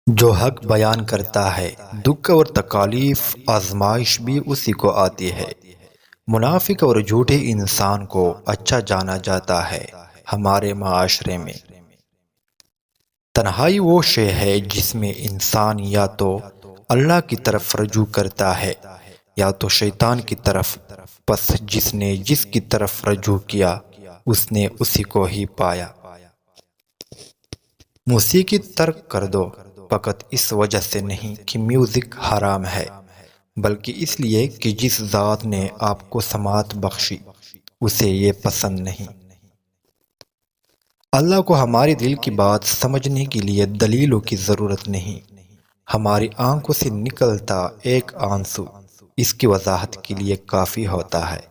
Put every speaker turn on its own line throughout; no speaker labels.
جو حق بیان کرتا ہے، دکھ اور تکالیف آزمائش بھی اسی کو آتی ہے۔ منافق اور جھوٹے انسان کو اچھا جانا جاتا ہے ہمارے معاشرے میں۔ تنہائی وہ شے ہے جس میں انسان یا تو اللہ کی طرف رجوع کرتا ہے یا تو شیطان کی طرف، پس جس نے جس کی طرف رجوع کیا اس نے اسی کو ہی پایا۔ موسیقی ترک کر دو، فقط اس وجہ سے نہیں کہ میوزک حرام ہے، بلکہ اس لیے کہ جس ذات نے آپ کو سماعت بخشی اسے یہ پسند نہیں۔ اللہ کو ہماری دل کی بات سمجھنے کے لیے دلیلوں کی ضرورت نہیں۔ ہماری آنکھوں سے نکلتا ایک آنسو اس کی وضاحت کے لیے کافی ہوتا ہے۔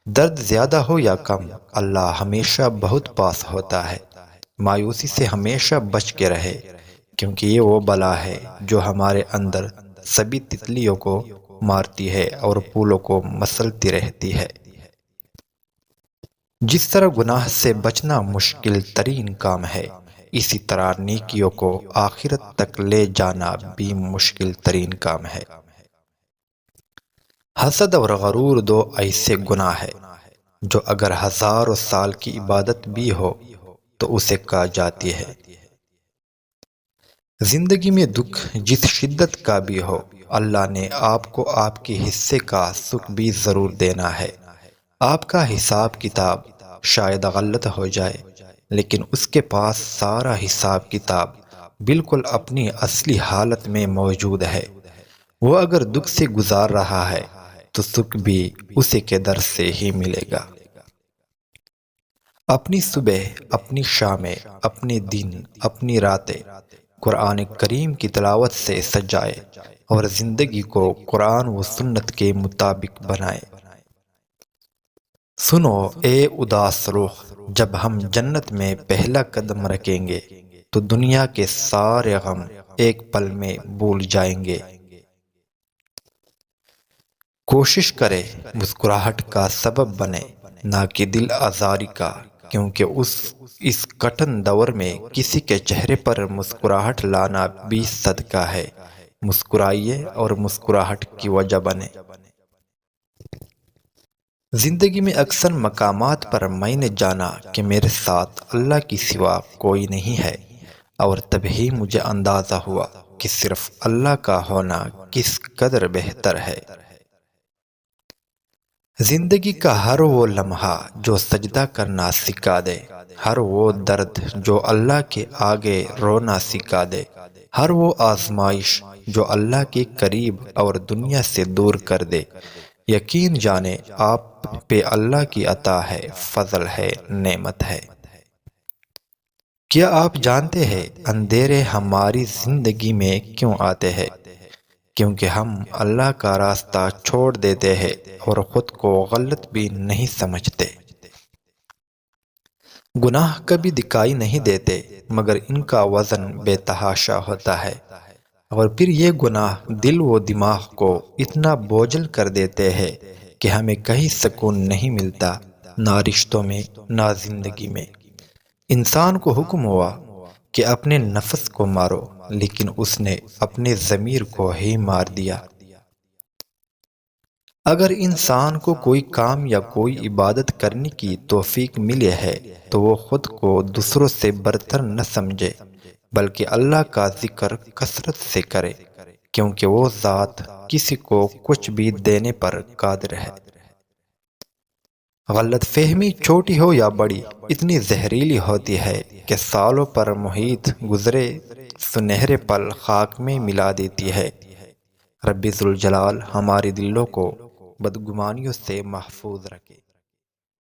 درد زیادہ ہو یا کم، اللہ ہمیشہ بہت پاس ہوتا ہے۔ مایوسی سے ہمیشہ بچ کے رہے، کیونکہ یہ وہ بلا ہے جو ہمارے اندر سبھی تتلیوں کو مارتی ہے اور پھولوں کو مسلتی رہتی ہے۔ جس طرح گناہ سے بچنا مشکل ترین کام ہے، اسی طرح نیکیوں کو آخرت تک لے جانا بھی مشکل ترین کام ہے۔ حسد اور غرور دو ایسے گناہ ہیں جو اگر ہزاروں سال کی عبادت بھی ہو تو اسے کہا جاتی ہے۔ زندگی میں دکھ جس شدت کا بھی ہو، اللہ نے آپ کو آپ کے حصے کا سکھ بھی ضرور دینا ہے۔ آپ کا حساب کتاب شاید غلط ہو جائے، لیکن اس کے پاس سارا حساب کتاب بالکل اپنی اصلی حالت میں موجود ہے۔ وہ اگر دکھ سے گزار رہا ہے تو سکھ بھی اسی کے در سے ہی ملے گا۔ اپنی صبح، اپنی شامیں، اپنے دن، اپنی راتیں قرآن کریم کی تلاوت سے سجائے اور زندگی کو قرآن و سنت کے مطابق بنائے۔ سنو اے اداس روح، جب ہم جنت میں پہلا قدم رکھیں گے تو دنیا کے سارے غم ایک پل میں بھول جائیں گے۔ کوشش کرے مسکراہٹ کا سبب بنے، نہ کہ دل آزاری کا، کیونکہ اس کٹن دور میں کسی کے چہرے پر مسکراہٹ لانا بھی صدقہ ہے۔ مسکرائیے اور مسکراہٹ کی وجہ بنے۔ زندگی میں اکثر مقامات پر میں نے جانا کہ میرے ساتھ اللہ کی سوا کوئی نہیں ہے، اور تب ہی مجھے اندازہ ہوا کہ صرف اللہ کا ہونا کس قدر بہتر ہے۔ زندگی کا ہر وہ لمحہ جو سجدہ کرنا سکھا دے، ہر وہ درد جو اللہ کے آگے رونا سکھا دے، ہر وہ آزمائش جو اللہ کے قریب اور دنیا سے دور کر دے، یقین جانے آپ پہ اللہ کی عطا ہے، فضل ہے، نعمت ہے۔ کیا آپ جانتے ہیں اندھیرے ہماری زندگی میں کیوں آتے ہیں؟ کیونکہ ہم اللہ کا راستہ چھوڑ دیتے ہیں اور خود کو غلط بھی نہیں سمجھتے۔ گناہ کبھی دکھائی نہیں دیتے، مگر ان کا وزن بے تحاشا ہوتا ہے، اور پھر یہ گناہ دل و دماغ کو اتنا بوجھل کر دیتے ہیں کہ ہمیں کہیں سکون نہیں ملتا، نہ رشتوں میں، نہ زندگی میں۔ انسان کو حکم ہوا کہ اپنے نفس کو مارو، لیکن اس نے اپنے ضمیر کو ہی مار دیا۔ اگر انسان کو کوئی کام یا کوئی عبادت کرنے کی توفیق ملے ہے تو وہ خود کو دوسروں سے برتر نہ سمجھے، بلکہ اللہ کا ذکر کثرت سے کرے، کیونکہ وہ ذات کسی کو کچھ بھی دینے پر قادر ہے۔ غلط فہمی چھوٹی ہو یا بڑی اتنی زہریلی ہوتی ہے کہ سالوں پر محیط گزرے سنہرے پل خاک میں ملا دیتی ہے۔ رب ذوالجلال ہمارے دلوں کو بدگمانیوں سے محفوظ رکھے۔